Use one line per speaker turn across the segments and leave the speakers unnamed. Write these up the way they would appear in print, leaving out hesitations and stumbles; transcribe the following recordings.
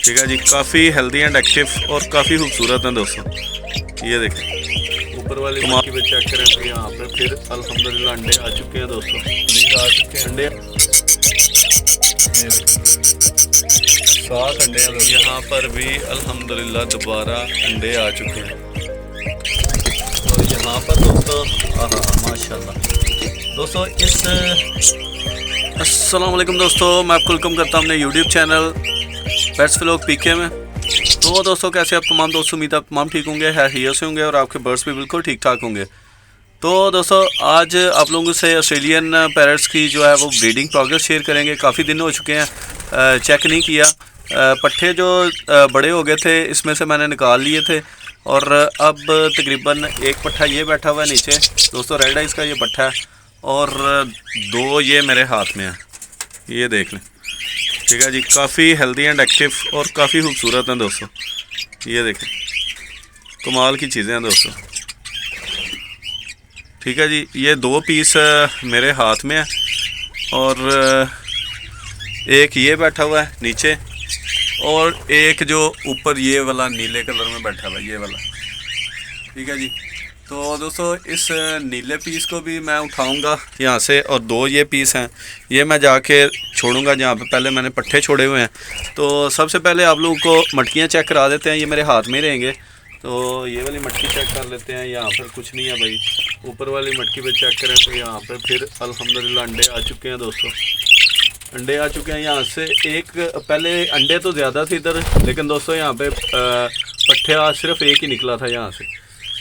ठीक है जी, काफ़ी हेल्दी एंड एक्टिव और काफ़ी खूबसूरत हैं दोस्तों। ये देखें ऊपर वाली मक्खी पे चेक करें तो यहाँ पे फिर अल्हम्दुलिल्लाह अंडे आ चुके हैं दोस्तों। आ चुके हैं अंडे, सात अंडे हैं दोस्तों। यहाँ पर भी अल्हम्दुलिल्लाह दोबारा अंडे आ चुके हैं। और यहाँ पर दोस्तों माशाल्लाह दोस्तों अस्सलाम वालेकुम दोस्तों, मैं आपको वेलकम करता हूँ अपने यूट्यूब चैनल पेट्स व्लॉग पीके में। तो दोस्तों कैसे आप तमाम दोस्तों, उम्मीद आप तमाम ठीक होंगे, हैरियत से होंगे और आपके बर्ड्स भी बिल्कुल ठीक ठाक होंगे। तो दोस्तों आज आप लोगों से ऑस्ट्रेलियन पैरट्स की जो है वो ब्रीडिंग प्रोग्रेस शेयर करेंगे। काफ़ी दिन हो चुके हैं, चेक नहीं किया। पट्ठे जो बड़े हो गए थे इसमें से मैंने निकाल लिए थे और अब तकरीबन एक पट्ठा ये बैठा हुआ है नीचे दोस्तों, रेड आइज़ का ये पट्ठा है और दो ये मेरे हाथ में है, ये देख लें। ठीक है जी, काफ़ी हेल्दी एंड एक्टिव और काफ़ी खूबसूरत हैं दोस्तों। ये देखें कमाल की चीज़ें हैं दोस्तों। ठीक है जी, ये दो पीस मेरे हाथ में है और एक ये बैठा हुआ है नीचे और एक जो ऊपर ये वाला नीले कलर में बैठा हुआ है, ये वाला। ठीक है जी, तो दोस्तों इस नीले पीस को भी मैं उठाऊंगा यहाँ से और दो ये पीस हैं ये मैं जाके छोड़ूंगा जहाँ पे पहले मैंने पट्ठे छोड़े हुए हैं। तो सबसे पहले आप लोगों को मटकियाँ चेक करा देते हैं, ये मेरे हाथ में रहेंगे। तो ये वाली मटकी चेक कर लेते हैं, यहाँ पर कुछ नहीं है भाई। ऊपर वाली मटकी पे चेक करें तो यहाँ पर फिर अल्हम्दुलिल्लाह अंडे आ चुके हैं दोस्तों। अंडे आ चुके हैं यहाँ से। एक पहले अंडे तो ज़्यादा थे इधर, लेकिन दोस्तों यहाँ पे पट्ठा सिर्फ एक ही निकला था यहाँ से।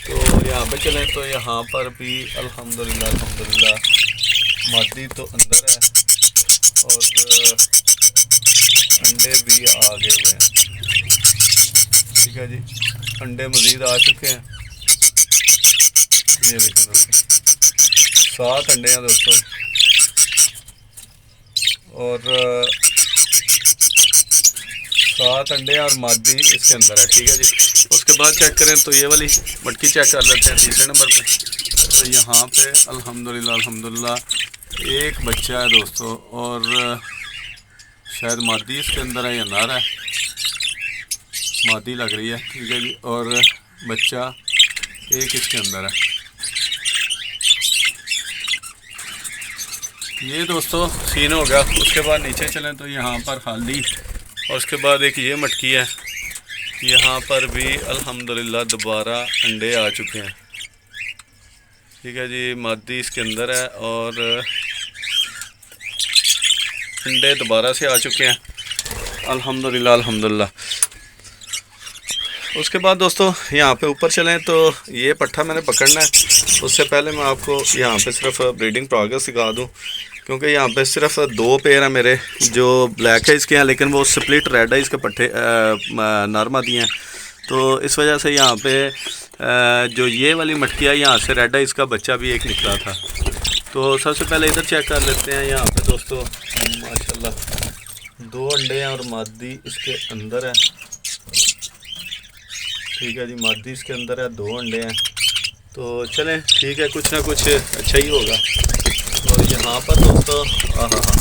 तो यहाँ पे चलें तो यहाँ पर भी अल्हम्दुलिल्लाह मादी तो अंदर है और अंडे भी आ गए हुए हैं। ठीक है जी, अंडे मज़ीद आ चुके हैं। ये देखें दोस्तों, 7 अंडे हैं दोस्तों और 7 अंडे और मादी इसके अंदर है। ठीक है जी, उसके बाद चेक करें तो ये वाली मटकी चेक कर लेते हैं तीसरे नंबर पे। तो यहाँ पे अल्हम्दुलिल्लाह एक बच्चा है दोस्तों और शायद मादी इसके अंदर है या नर है, मादी लग रही है। ठीक है जी, और बच्चा एक इसके अंदर है। ये दोस्तों सीन हो गया। उसके बाद नीचे चलें तो यहाँ पर खाली और उसके बाद एक ये मटकी है, यहाँ पर भी अल्हम्दुलिल्लाह दोबारा अंडे आ चुके हैं। ठीक है जी, मादी इसके अंदर है और अंडे दोबारा से आ चुके हैं अल्हम्दुलिल्लाह। उसके बाद दोस्तों यहाँ पे ऊपर चलें तो ये पट्ठा मैंने पकड़ना है। उससे पहले मैं आपको यहाँ पे सिर्फ ब्रीडिंग प्रोग्रेस सिखा दूँ, क्योंकि यहाँ पे सिर्फ 2 पेयर हैं मेरे जो ब्लैक आइज़ के हैं, लेकिन वो स्प्लिट रेड आइज़ के पट्ठे नर मादी हैं। तो इस वजह से यहाँ पे जो ये वाली मटकी है यहाँ से रेड आइज़ का बच्चा भी एक निकला था। तो सबसे पहले इधर चेक कर लेते हैं। यहाँ पे दोस्तों माशाल्लाह 2 अंडे हैं और मादी इसके अंदर है। ठीक है जी, मादी इसके अंदर है, 2 अंडे हैं। तो चलें ठीक है, कुछ ना कुछ अच्छा ही होगा। तो यहाँ पर दोस्तों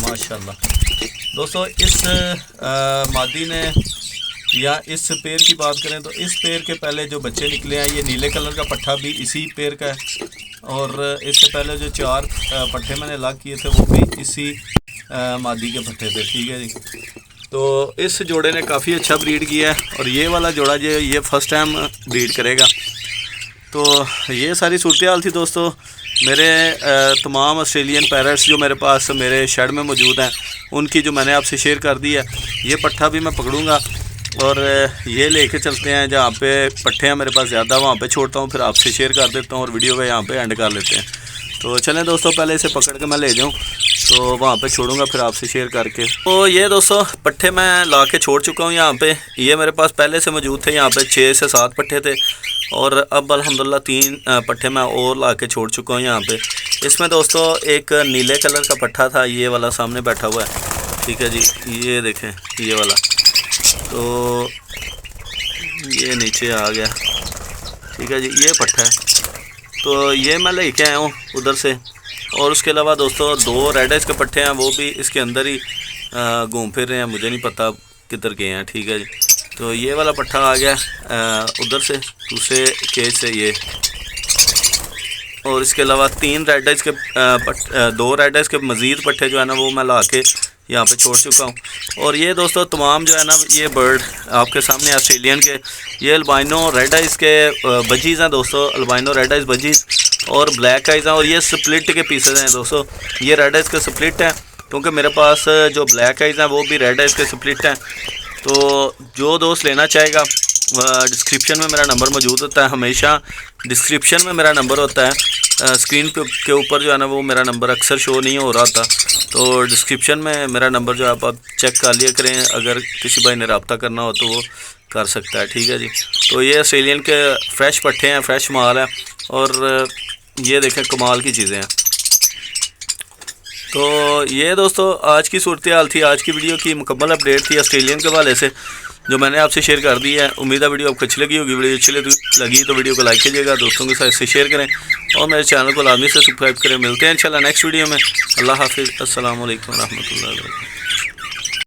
माशाल्लाह दोस्तों इस मादी ने या इस पेड़ की बात करें तो इस पेड़ के पहले जो बच्चे निकले हैं, ये नीले कलर का पट्ठा भी इसी पेड़ का है और इससे पहले जो 4 पट्ठे मैंने अलग किए थे वो भी इसी मादी के पट्ठे थे। ठीक है जी, तो इस जोड़े ने काफ़ी अच्छा ब्रीड किया है और ये वाला जोड़ा जो ये फर्स्ट टाइम ब्रीड करेगा। तो ये सारी सूरत हाल थी दोस्तों। मेरे तमाम ऑस्ट्रेलियन पैरट्स जो मेरे पास मेरे शेड में मौजूद हैं उनकी जो मैंने आपसे शेयर कर दी है। ये पट्ठा भी मैं पकड़ूंगा और ये लेके चलते हैं जहाँ पे पट्ठे हैं मेरे पास ज़्यादा, वहाँ पे छोड़ता हूँ, फिर आपसे शेयर कर देता हूँ और वीडियो का यहाँ पे एंड कर लेते हैं। तो चलें दोस्तों, पहले इसे पकड़ के मैं ले जाऊँ तो वहाँ पे छोड़ूंगा फिर आपसे शेयर करके। तो ये दोस्तों पट्ठे मैं ला के छोड़ चुका हूँ यहाँ पे। ये मेरे पास पहले से मौजूद थे, यहाँ पे 6 से 7 पट्ठे थे और अब अल्हम्दुलिल्लाह 3 पट्ठे मैं और ला के छोड़ चुका हूँ यहाँ पे। इसमें दोस्तों एक नीले कलर का पट्ठा था, ये वाला सामने बैठा हुआ है। ठीक है जी, ये देखें ये वाला, तो ये नीचे आ गया। ठीक है जी, ये पट्ठा है तो ये मैं लेके आया हूँ उधर से। और उसके अलावा दोस्तों 2 रेड आइज़ के पट्ठे हैं, वो भी इसके अंदर ही घूम फिर रहे हैं, मुझे नहीं पता किधर गए हैं। ठीक है जी, तो ये वाला पट्ठा आ गया उधर से, दूसरे केज से ये, और इसके अलावा 3 रेड आइज के 2 रेड आइज के मज़ीद पट्ठे जो है ना वो मैं ला के यहाँ पे छोड़ चुका हूँ। और ये दोस्तों तमाम जो है ना ये बर्ड आपके सामने ऑस्ट्रेलियन के, ये अल्बाइनो रेड आइज के बजीज़ हैं दोस्तों, अल्बाइनो रेड आइज बजीज़ और ब्लैक आइज हैं। और ये स्प्लिट के पीसेज हैं दोस्तों, ये रेड आइज के स्प्लिट हैं, क्योंकि मेरे पास जो ब्लैक आइज हैं वो भी रेड आइज के स्प्लिट हैं। तो जो दोस्त लेना चाहेगा डिस्क्रिप्शन में मेरा नंबर मौजूद होता है, हमेशा डिस्क्रिप्शन में मेरा नंबर होता है। स्क्रीन के ऊपर जो है ना वो मेरा नंबर अक्सर शो नहीं हो रहा था, तो डिस्क्रिप्शन में मेरा नंबर जो है आप चेक कर लिया करें, अगर किसी भाई ने रब्ता करना हो तो वो कर सकता है। ठीक है जी। तो ये ऑस्ट्रेलियन के फ़्रेश पट्ठे हैं, फ़्रेश माल है, और ये देखें कमाल की चीज़ें हैं। तो ये दोस्तों आज की सूरत हाल थी, आज की वीडियो की मुकम्मल अपडेट थी ऑस्ट्रेलियन के हवाले से जो मैंने आपसे शेयर कर दी है। उम्मीद है वीडियो आपको अच्छी लगी होगी। वीडियो अच्छी लगी तो वीडियो को लाइक कीजिएगा, दोस्तों के साथ इसे शेयर करें और मेरे चैनल को लाजमी से सब्सक्राइब करें। मिलते हैं इंशाल्लाह नेक्स्ट वीडियो में। अल्लाह हाफिज़। अस्सलाम वालेकुम रहमतुल्लाहि व बरकातहू।